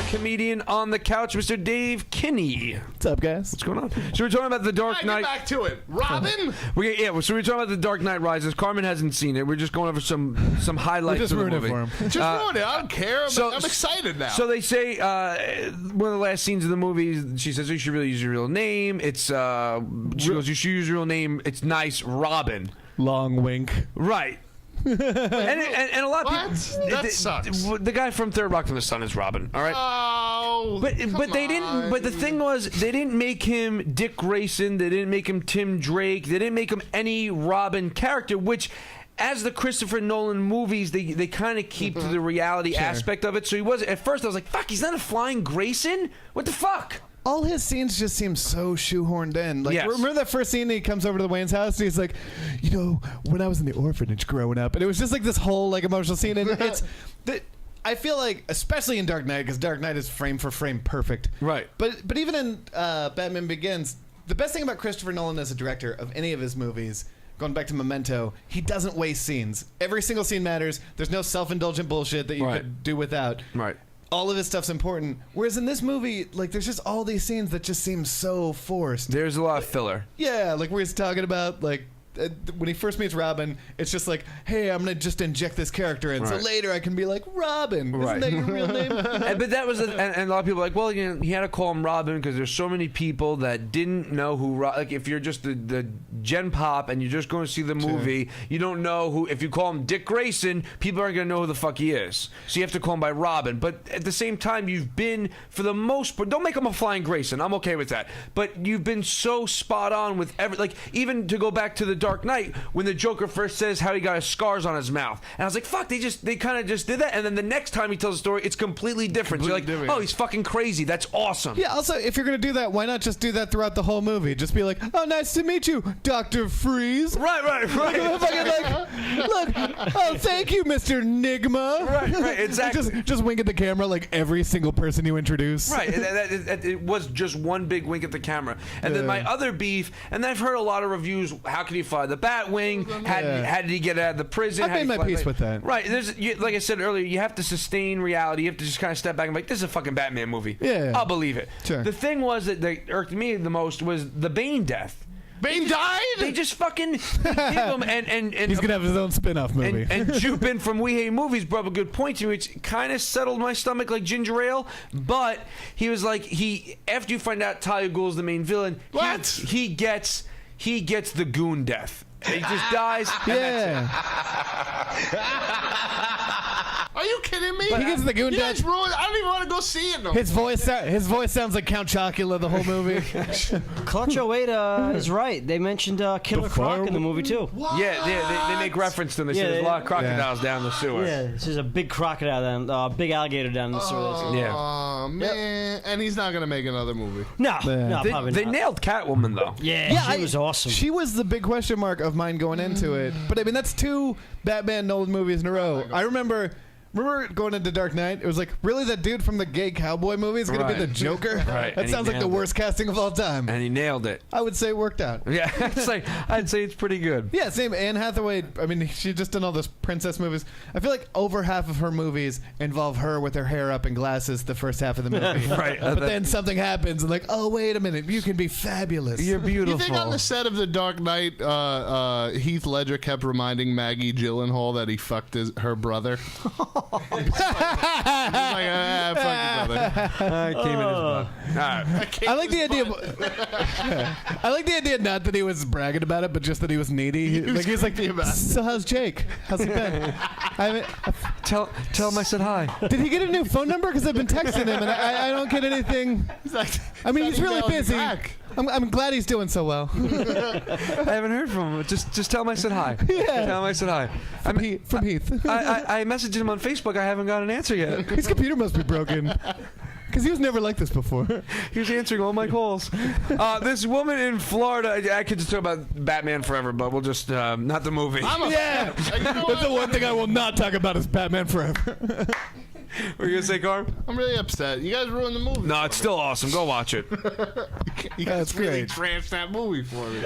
comedian on the couch, Mr. Dave Kinney. What's up, guys? What's going on? So we're talking about The Dark Knight. Get back to it. Robin? So we're talking about The Dark Knight Rises. Carmen hasn't seen it. We're just going over some highlights just of the ruined movie. it for him. Just ruined it. I don't care. I'm excited now. So they say one of the last scenes of the movie, she says you should really use your real name. She goes, you should use your real name. It's nice, Robin. Long wink. Right. and a lot of people. That sucks. The guy from Third Rock from the Sun is Robin. All right. Oh, but they didn't. But the thing was, they didn't make him Dick Grayson. They didn't make him Tim Drake. They didn't make him any Robin character. Which, as the Christopher Nolan movies, they kind of keep to the reality aspect of it. So he was. At first, I was like, "Fuck, he's not a flying Grayson. What the fuck?" All his scenes just seem so shoehorned in. Like, remember that first scene he comes over to the Wayne's house and he's like, you know, when I was in the orphanage growing up, and it was just like this whole like emotional scene, and it's I feel like, especially in Dark Knight, because Dark Knight is frame for frame perfect. Right. But even in Batman Begins, the best thing about Christopher Nolan as a director of any of his movies, going back to Memento, he doesn't waste scenes. Every single scene matters. There's no self-indulgent bullshit that you could do without. Right. All of his stuff's important. Whereas in this movie, like, there's just all these scenes that just seem so forced. There's a lot of filler. Yeah, like where he's talking about, like, when he first meets Robin, it's just like, hey, I'm going to just inject this character in. So later I can be like, Robin. Isn't that your real name? But that was, and a lot of people are like, well, you know, he had to call him Robin because there's so many people that didn't know who, like, if you're just the Gen Pop and you're just going to see the movie, you don't know who, if you call him Dick Grayson, people aren't going to know who the fuck he is. So you have to call him by Robin. But at the same time, you've been, for the most part, don't make him a flying Grayson. I'm okay with that. But you've been so spot on with like, even to go back to the Dark Knight, when the Joker first says how he got his scars on his mouth, and I was like, fuck, they kind of just did that, and then the next time he tells a story, it's completely different. So you're like, oh, he's fucking crazy. That's awesome. Yeah, also, if you're gonna do that, why not just do that throughout the whole movie? Just be like, oh, nice to meet you, Dr. Freeze. Right. Look, oh, thank you, Mr. Nigma. Right, exactly. Just wink at the camera like every single person you introduce. Right, it was just one big wink at the camera. And then my other beef, and I've heard a lot of reviews, how can he fly the Batwing? How did he get out of the prison? I made my peace with that. Right, like I said earlier, you have to sustain reality. You have to just kind of step back and be like, this is a fucking Batman movie. Yeah. I'll believe it. Sure. The thing was that irked me the most was the Bane death. Bane died? They just fucking give him and he's gonna have his own spin-off movie. And Jupin from We Hate Movies brought up a good point to me, which kind of settled my stomach like ginger ale. But he was like, after you find out Talia Ghul's the main villain, he gets the goon death. He just dies. Yeah. Are you kidding me? He gets the goon death. I don't even want to go see it. No. His voice sounds like Count Chocula the whole movie. Clutch 08 is right. They mentioned Killer Croc in the movie too. What? Yeah, they make reference to them. They say there's a lot of crocodiles down the sewer. Yeah, this is a big crocodile down, big alligator down the sewer. Oh man, and he's not gonna make another movie. No, probably not. They nailed Catwoman though. Yeah, she was awesome. She was the big question mark of mine going into it. But I mean, that's 2 Batman Nolan movies in a row. I remember going into Dark Knight, it was like, really, that dude from the gay cowboy movie is going to be the Joker? Right. That sounds like the worst casting of all time. And he nailed it. I would say it worked out. Yeah, I'd say it's pretty good. Yeah, same. Anne Hathaway, I mean, she just done all those princess movies. I feel like over half of her movies involve her with her hair up and glasses the first half of the movie. Right. But then something happens and like, oh, wait a minute, you can be fabulous. You're beautiful. You think on the set of The Dark Knight, Heath Ledger kept reminding Maggie Gyllenhaal that he fucked her brother? Fuck your brother. I came in his butt. I like the idea. I like the idea not that he was bragging about it, but just that he was needy. He was like, so how's Jake? How's he been? Tell him I said hi. Did he get a new phone number? Because I've been texting him and I don't get anything. I mean, he's really busy. I'm glad he's doing so well. I haven't heard from him. Just tell him I said hi. Yeah. Tell him I said hi. From Heath. I messaged him on Facebook. I haven't got an answer yet. His computer must be broken. Because he was never like this before. He was answering all my calls. This woman in Florida, I could just talk about Batman forever, but we'll just, not the movie. That's the one thing I will not talk about is Batman Forever. What were you going to say, Carm? I'm really upset. You guys ruined the movie. No, it's still awesome. Go watch it. You guys really great. trashed that movie for me.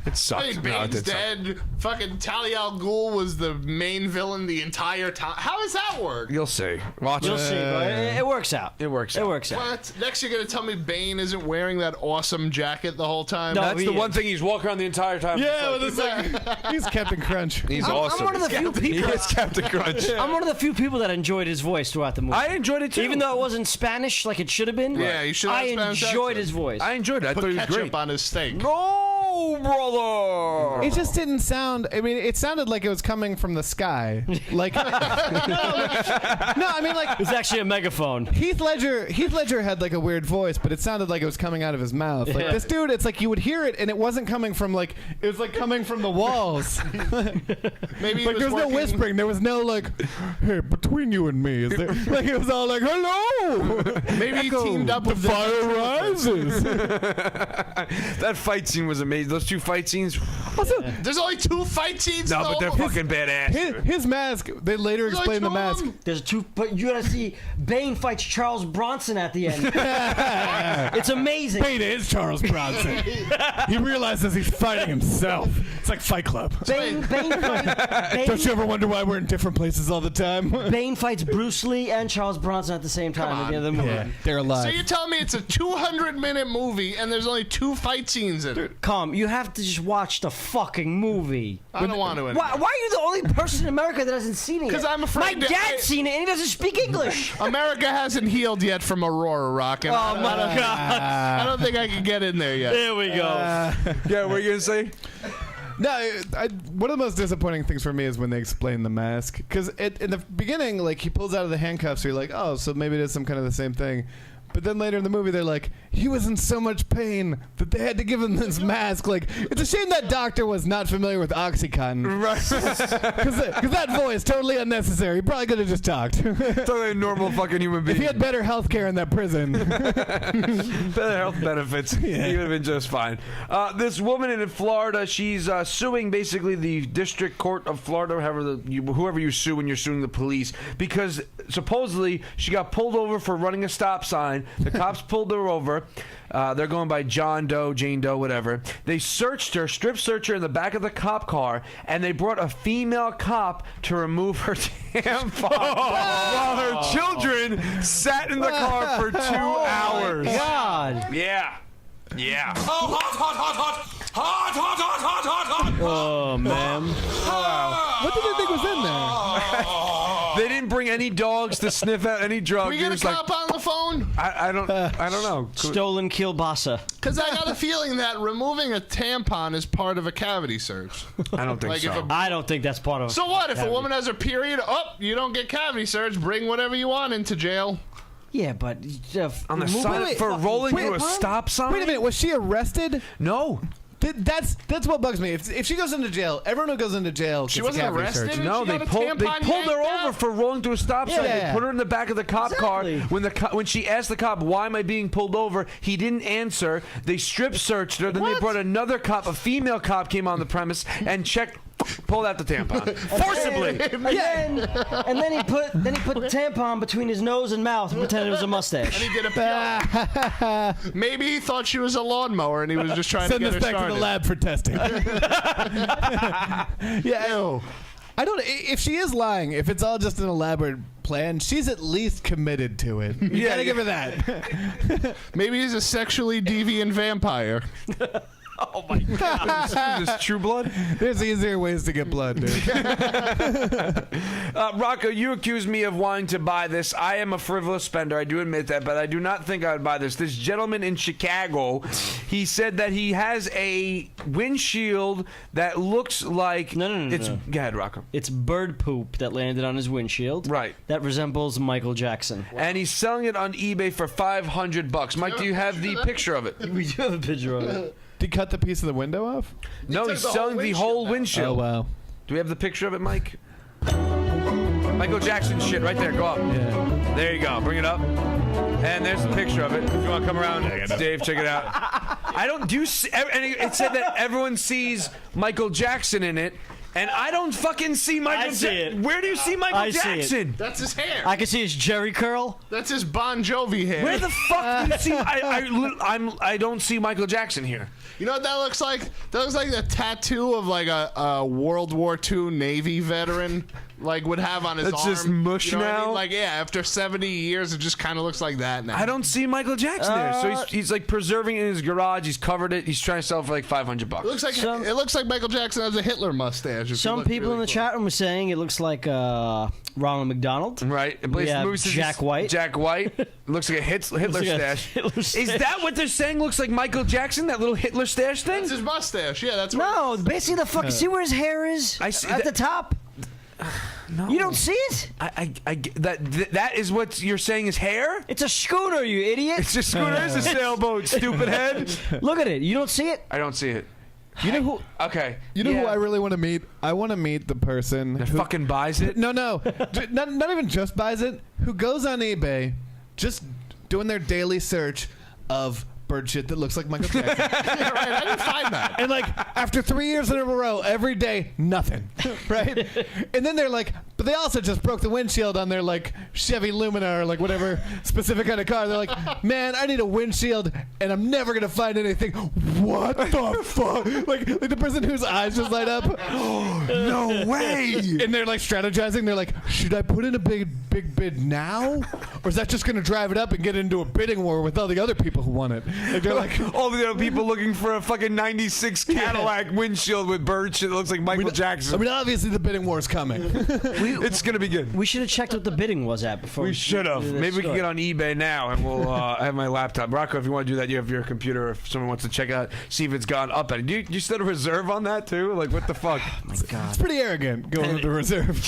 It sucks. I mean, No, it Bane's did suck. dead. Fucking Talia al Ghul was the main villain the entire time. How does that work? You'll see. Watch You'll it. see, bro. It works out. It works It out. works out. What? Next, you're gonna tell me Bane isn't wearing that awesome jacket the whole time? No. That's he the is. one thing he's walking around the entire time. Yeah, with he's Captain Crunch. He's I'm awesome. one of the few people. He is Captain Crunch. I'm one of the few people that enjoyed his voice throughout the movie. I enjoyed it too. Even though it wasn't Spanish like it should have been. Yeah, you should have I Spanish enjoyed accent. his voice. I enjoyed it. I Put thought he was ketchup great. on his steak. No, brother. It just didn't sound. I mean, it sounded like it was coming from the sky. Like, no, I mean, like It was actually a megaphone. Heath Ledger had like a weird voice, but it sounded like it was coming out of his mouth. Like Yeah. this dude, it's like you would hear it, and it wasn't coming from like it was like coming from the walls. Maybe he Like was there was no working- whispering. There was no like, hey, between you and me, is there? Like it was all like, hello. Maybe he Echo, teamed up the with fire rises. That fight scene was amazing. Those two fight scenes. There's only 2 fight scenes. No, in the but they're whole- fucking badass. His mask. They later There's explained the only 2 of mask. them. There's 2, but you gotta see Bane fights Charles Bronson at the end. It's amazing. Bane is Charles Bronson. He realizes he's fighting himself. It's like Fight Club. Bane Don't you ever wonder why we're in different places all the time? Bane fights Bruce Lee and Charles Bronson at the same time at the end of the movie. They're So alive. you're telling me it's a 200-minute movie and there's only 2 fight scenes in it? Calm, you have to just watch the fucking movie. I don't want to. Why are you the only person in America that hasn't seen it? 'Cause yet? I'm afraid My that dad's seen it and he doesn't speak English. America hasn't healed yet from Aurora Rock. And Oh my God! I don't think I can get in there yet. There we go. Yeah, what are you gonna say? No, one of the most disappointing things for me is when they explain the mask. Because in the beginning, like, he pulls out of the handcuffs, so you're like, oh, so maybe it is some kind of the same thing. But then later in the movie, they're like, he was in so much pain that they had to give him this mask. Like, it's a shame that doctor was not familiar with OxyContin. Right. Because that voice, totally unnecessary. He probably could have just talked. Totally a normal fucking human being. If he had better health care in that prison. better health benefits, he would have been just fine. This woman in Florida, she's suing basically the District Court of Florida, whoever you sue when you're suing the police, because supposedly she got pulled over for running a stop sign. The cops pulled her over. They're going by John Doe, Jane Doe, whatever. They searched her, strip searched her in the back of the cop car, and they brought a female cop to remove her tampon while her children sat in the car for 2 hours. God. Yeah. Yeah. Oh, hot, hot, hot, hot. Hot, hot, hot, hot, hot, hot. Oh man. What did they think was in there? They didn't bring any dogs to sniff out any drugs. We get a cop on the phone? I don't know. Stolen kielbasa. Because I got a feeling that removing a tampon is part of a cavity search. I don't think Like if so. I don't think that's part of it. So what? If a woman has her period, you don't get cavity search. Bring whatever you want into jail. Yeah, but On the moving side it for fucking rolling through a tampon? stop sign? Wait a minute, was she arrested? No. That's what bugs me. If she goes into jail, everyone who goes into jail gets She a wasn't cavity arrested? search. Did No, she they got a pulled tampon her yanked over out? for rolling through a stop sign. Yeah. They put her in the back of the cop Exactly. car. When she asked the cop, "Why am I being pulled over?" He didn't answer. They strip searched her. Then they brought another cop. A female cop came on the premise and pulled out the tampon forcibly. And then he put the tampon between his nose and mouth and pretended it was a mustache. He did a Maybe he thought she was a lawnmower and he was just trying Send to get this her back started. to the lab for testing. Yeah. I don't. If she is lying, if it's all just an elaborate plan, she's at least committed to it. You gotta give her that. Maybe he's a sexually deviant vampire. Oh my God! Is this True Blood? There's easier ways to get blood, dude. Rocco, you accused me of wanting to buy this. I am a frivolous spender. I do admit that, but I do not think I would buy this. This gentleman in Chicago, he said that he has a windshield that looks like No. Go ahead, Rocco. It's bird poop that landed on his windshield. Right. That resembles Michael Jackson. And he's selling it on eBay for $500. Mike, do you have the picture of it? We do have a picture of it. Did he cut the piece of the window off? No, he's selling the whole windshield. Oh wow. Do we have the picture of it, Mike? Michael Jackson shit right there. Go up. Yeah. There you go. Bring it up. And there's the picture of it. If you want to come around, Dave, check it out. I don't do. And it said that everyone sees Michael Jackson in it. And I don't fucking see Michael Jackson. Where do you see Michael Jackson? That's his hair. I can see his Jerry curl. That's his Bon Jovi hair. Where the fuck do you see? I don't see Michael Jackson here. You know what that looks like? That looks like the tattoo of like a World War II Navy veteran like would have on his arm. That's just mush you know now? What I mean? Like, yeah, after 70 years, it just kind of looks like that now. I don't see Michael Jackson there. So he's like preserving it in his garage. He's covered it. He's trying to sell it for like $500. It looks like Michael Jackson has a Hitler mustache. Some people in the chat room were saying it looks like Ronald McDonald. Right. Jack White. Jack White. Looks like a Hitler stash. Is that what they're saying looks like Michael Jackson? That little Hitler stash thing? That's his mustache. Yeah, that's what No, basically the fuck. See where his hair is? I see at that- the top. No. You don't see it? That is what you're saying is hair? It's a scooter, you idiot. It's a scooter. It's a sailboat, stupid head. Look at it. You don't see it? I don't see it. You know who? Okay. You know who I really want to meet? I want to meet the person that who fucking buys it. No, not even just buys it. Who goes on eBay, just doing their daily search of bird shit that looks like Michael Jackson. Yeah, right. I didn't find that. And like after 3 years in a row, every day, nothing. Right? And then they're like, but they also just broke the windshield on their like Chevy Lumina or like whatever specific kind of car. They're like, man, I need a windshield and I'm never gonna find anything. What the fuck? Like the person whose eyes just light up. No way. And they're like strategizing. They're like, should I put in a big bid now, or is that just gonna drive it up and get into a bidding war with all the other people who want it? Like they're like all the other people looking for a fucking '96 Cadillac windshield with bird shit that looks like Michael Jackson. I mean, obviously the bidding war is coming. It's gonna be good. We should have checked what the bidding was at before. We should have. Maybe we can get on eBay now, and we'll have my laptop. Rocco, if you want to do that, you have your computer. If someone wants to check out, see if it's gone up. And you set a reserve on that too? Like what the fuck? Oh my God. It's pretty arrogant going with the reserve.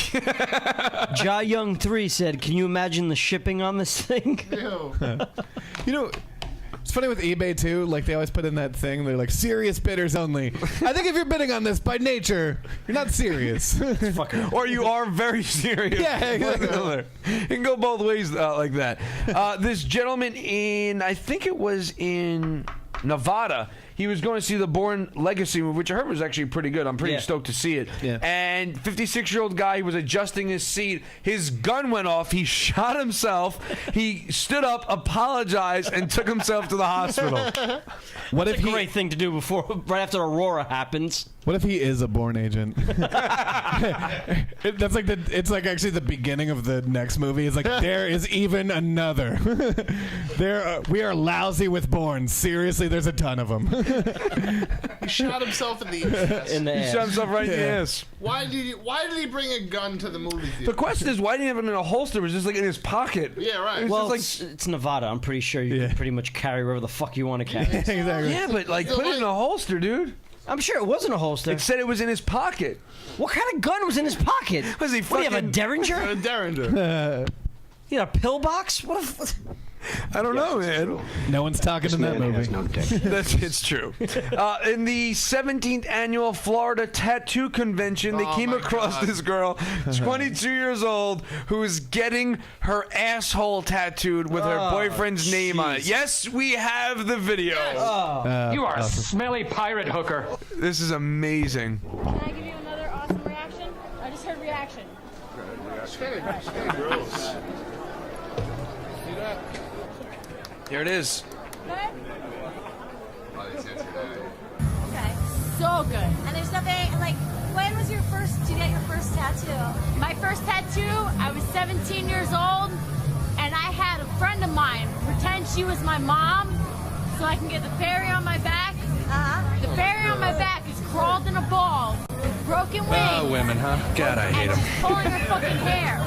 Ja Young 3 said, "Can you imagine the shipping on this thing?" You know. It's funny with eBay too, like they always put in that thing, they're like, serious bidders only. I think if you're bidding on this by nature, you're not serious. Or you are very serious. Yeah, exactly. It can go both ways like that. This gentleman I think it was in Nevada, he was going to see the Bourne Legacy movie, which I heard was actually pretty good. I'm pretty stoked to see it. Yeah. And 56-year-old guy, he was adjusting his seat. His gun went off. He shot himself. He stood up, apologized, and took himself to the hospital. What if It's a great thing to do right after Aurora happens. What if he is a Bourne agent? That's like it's like actually the beginning of the next movie. It's like there is even another. We are lousy with Bourne. Seriously, there's a ton of them. He shot himself in the ass. In the He ass. shot himself right in the ass. Why did he bring a gun to the movie theater? The question is, why didn't he have it in a holster? It was just like in his pocket. Yeah, right. It was Well, just it's Nevada. I'm pretty sure you can pretty much carry wherever the fuck you want to carry. Exactly. yeah, but like put it in a holster, dude. I'm sure it wasn't a holster. It said it was in his pocket. What kind of gun was in his pocket? Was he What do you have, a fucking- Derringer? A Derringer. You had a pillbox? What? I don't know, man. No one's talking in that movie. It's true. In the 17th annual Florida Tattoo Convention, they came across this girl, 22 years old, who is getting her asshole tattooed with her boyfriend's name on it. Yes, we have the video. You are a smelly pirate hooker. This is amazing. Can I give you another awesome reaction? I just heard reaction. Gross. Here it is. Good? Okay. So good. And there's nothing, like, when was did you get your first tattoo? My first tattoo, I was 17 years old, and I had a friend of mine pretend she was my mom so I can get the fairy on my back. The fairy on my back is crawled in a ball with broken wings. Oh, women, huh? God, I hate and them. she's pulling her fucking hair.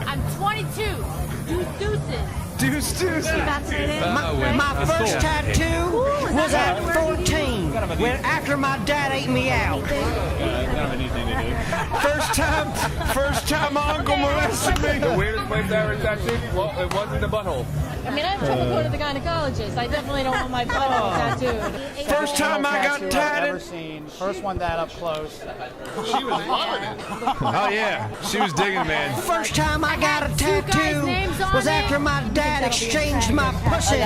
I'm 22. Deuces. Deuce. That's what it is. My first tattoo was at 14 when after my dad ate me out. First time my uncle molested me. The weirdest place I ever tattooed? Well, it wasn't the butthole. I mean, I have trouble going to the gynecologist. I definitely don't want my butthole tattooed. First time I got I've ever tatted. seen. First one that up close. She was loving it. Oh, yeah. She was digging, man. First time I got a Two guys' tattoo names on was after my dad exchanged my pussy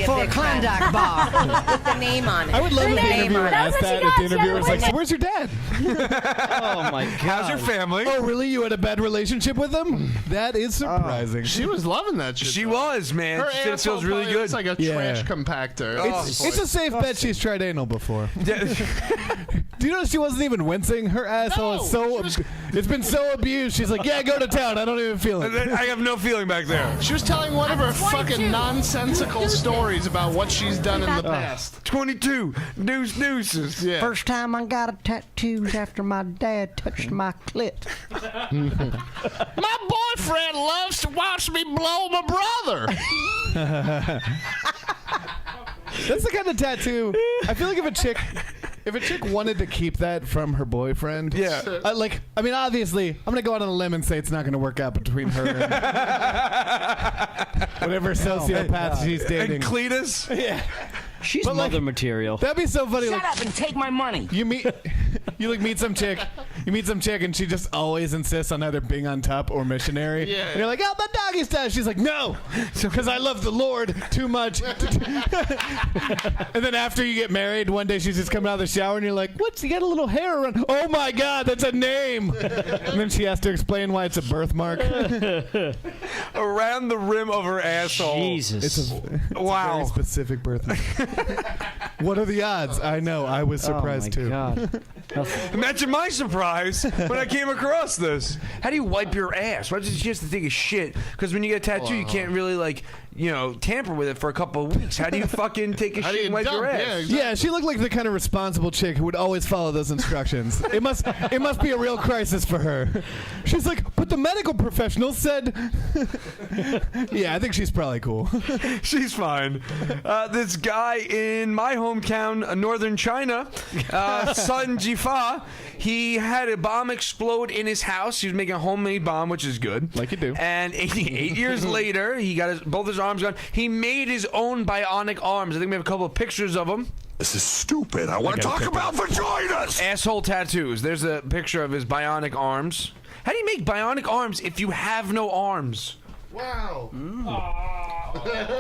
for a Klondike bar. With the name on it. I would love if the interviewer asked that if the interviewer was like, so where's your dad? Oh, my God. How's your family? Oh, really? You had a bad relationship with him? That is surprising. She was loving that shit. She was, man. Her She said it asshole feels really good. It's like a trash compactor. It's a safe bet she's tried anal before. Do you notice she wasn't even wincing? Her asshole is so... It's been so abused. She's like, yeah, go to town. I don't even feel it. I have no feeling back there. She was telling one of her fucking nonsensical stories about what she's done in the past. 22 nooses. Yeah. First time I got a tattoo after my dad touched my clit. My boyfriend loves to watch me blow my brother. That's the kind of tattoo. I feel like if a chick wanted to keep that from her boyfriend, I mean, obviously, I'm gonna go out on a limb and say it's not gonna work out between her and whatever sociopath she's dating. And Cletus? Yeah. She's mother material. That'd be so funny. Shut up and take my money. You meet some chick, and she just always insists on either being on top or missionary. Yeah. And you're like, oh, my doggy style. She's like, no, because I love the Lord too much. And then after you get married, one day she's just coming out of the shower, and you're like, what? You got a little hair around. Oh my God, that's a name. And then she has to explain why it's a birthmark. Around the rim of her asshole. Jesus. It's a very specific birthmark. What are the odds? I know. I was surprised too. God. Imagine my surprise when I came across this. How do you wipe your ass? Why does she have to take a shit? Because when you get a tattoo, you can't really tamper with it for a couple of weeks. How do you fucking take a shit and wipe your ass? Yeah, exactly. Yeah, she looked like the kind of responsible chick who would always follow those instructions. It must be a real crisis for her. She's like, but the medical professional said. Yeah, I think she's probably cool. She's fine. This guy in my hometown, northern China, Sun Jifa, he had a bomb explode in his house. He was making a homemade bomb, which is good. Like you do. And 8 years later, he got both his arms gone. He made his own bionic arms. I think we have a couple of pictures of them. This is stupid. I want to talk about vaginas. Asshole tattoos. There's a picture of his bionic arms. How do you make bionic arms if you have no arms? Wow.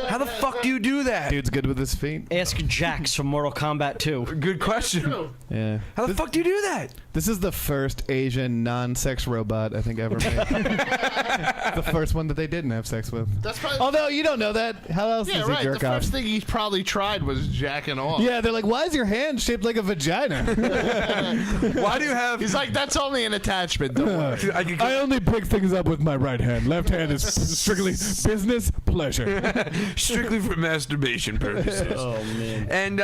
How the fuck do you do that? Dude's good with his feet. Ask Jax from Mortal Kombat 2. Good question. Yeah. How the fuck do you do that? This is the first Asian non-sex robot I think ever made. The first one that they didn't have sex with. That's probably. Although you don't know that. How else does he jerk The off? first thing he probably tried was jacking off. Yeah, they're like, why is your hand shaped like a vagina? Why do you have... He's like, that's only an attachment. Don't worry. I only pick things up with my right hand. Left hand is strictly business pleasure. Strictly for masturbation purposes. Oh, man. And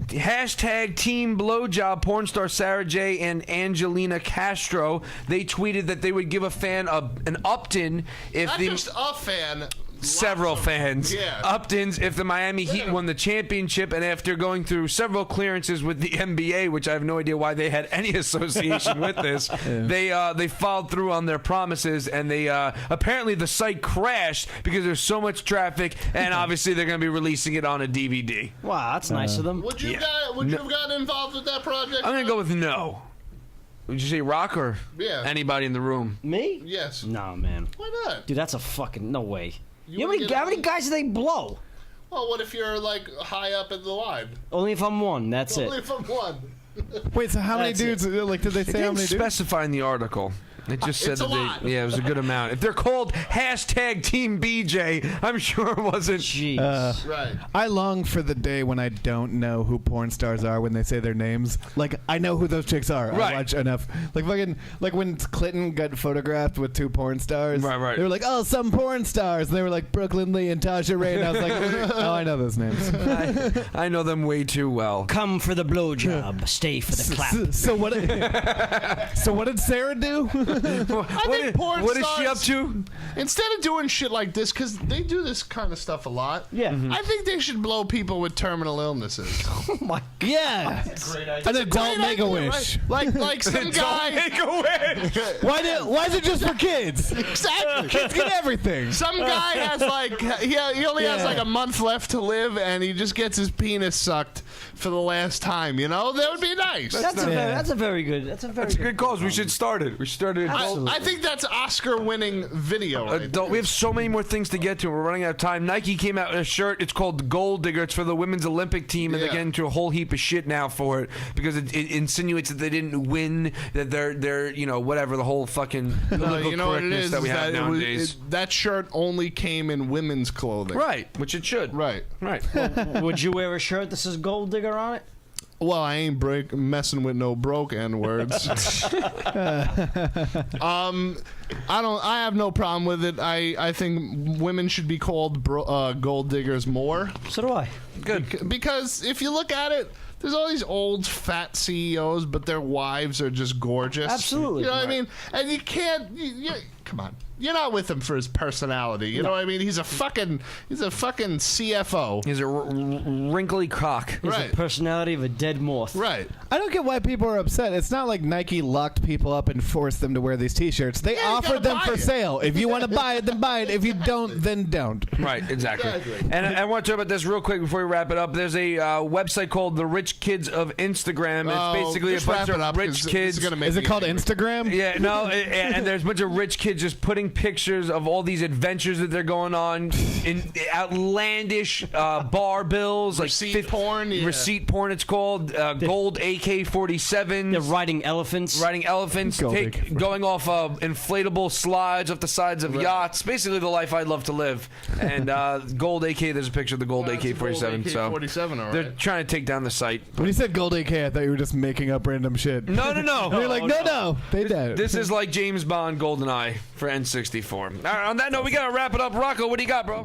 hashtag Team Blowjob porn star Sarah J. and Angelina Castro, they tweeted that they would give a fan an opt-in if Not the... just a fan. Several fans. Yeah. Opt-ins if the Miami Heat won the championship, and after going through several clearances with the NBA, which I have no idea why they had any association with this, they followed through on their promises, and they apparently the site crashed because there's so much traffic, and obviously they're going to be releasing it on a DVD. Wow, that's nice of them. Would you have gotten involved with that project? I'm going to go with no. Would you say Rock or anybody in the room? Me? Yes. No, man. Why not? Dude, that's a fucking no way. You how many guys do they blow? Well, what if you're like high up in the line? Only if I'm one. That's Only it. if I'm one. Wait, so how many That's dudes? Like, did they say how They many didn't dudes? specify in the article. It just said It's a that lot. it was a good amount. If they're called hashtag Team BJ, I'm sure it wasn't. Jeez. Right. I long for the day when I don't know who porn stars are when they say their names. Like, I know who those chicks are. Right. I watch enough. Like when Clinton got photographed with two porn stars. Right. They were like, oh, some porn stars. And they were like Brooklyn Lee and Tasha Ray. And I was like, oh, I know those names. I know them way too well. Come for the blowjob, stay for the clap. So what did Sarah do? What is she up to? Instead of doing shit like this, because they do this kind of stuff a lot. Yeah. I think they should blow people with terminal illnesses. Oh my God. Yeah. An adult Make-A-Wish. Right? Like some guy. Make a wish. Why is it just for kids? Exactly. Kids get everything. Some guy has like he only has like a month left to live, and he just gets his penis sucked for the last time. You know, that would be nice. That's a very good. That's a very That's a good cause. We should start it. We should start it I think that's Oscar-winning video. Right we have so many more things to get to. We're running out of time. Nike came out with a shirt. It's called Gold Digger. It's for the women's Olympic team, and they're getting into a whole heap of shit now for it because it insinuates that they didn't win. That they're whatever the whole fucking political correctness that we have nowadays. That shirt only came in women's clothing, right? Which it should. Right. Would you wear a shirt that says Gold Digger on it? Well, I ain't messing with no broke N-words. I have no problem with it. I think women should be called gold diggers more. So do I. Good. Because if you look at it, there's all these old fat CEOs, but their wives are just gorgeous. Absolutely. You know what I mean? And you can't. Come on. You're not with him for his personality. You know what I mean? He's a fucking CFO. He's a wrinkly cock. He's the personality of a dead moth. Right. I don't get why people are upset. It's not like Nike locked people up and forced them to wear these T-shirts. They offered them for sale. If you want to buy it, then buy it. If you don't, then don't. Right, exactly. And I want to talk about this real quick before we wrap it up. There's a website called The Rich Kids of Instagram. It's basically a bunch of rich kids. Is it called Instagram? Yeah, no, and there's a bunch of rich kids just putting pictures of all these adventures that they're going on in outlandish bar bills, like receipt porn. Yeah. Receipt porn, it's called. Gold AK-47s. They're riding elephants. Going off inflatable slides off the sides of yachts. Basically the life I'd love to live. And Gold AK, there's a picture of the Gold AK-47. So AK-47, they're trying to take down the site. When you said Gold AK, I thought you were just making up random shit. No. You're like, no. They did. This is like James Bond GoldenEye for N64. All right, on that note, we got to wrap it up. Rocco, what do you got, bro?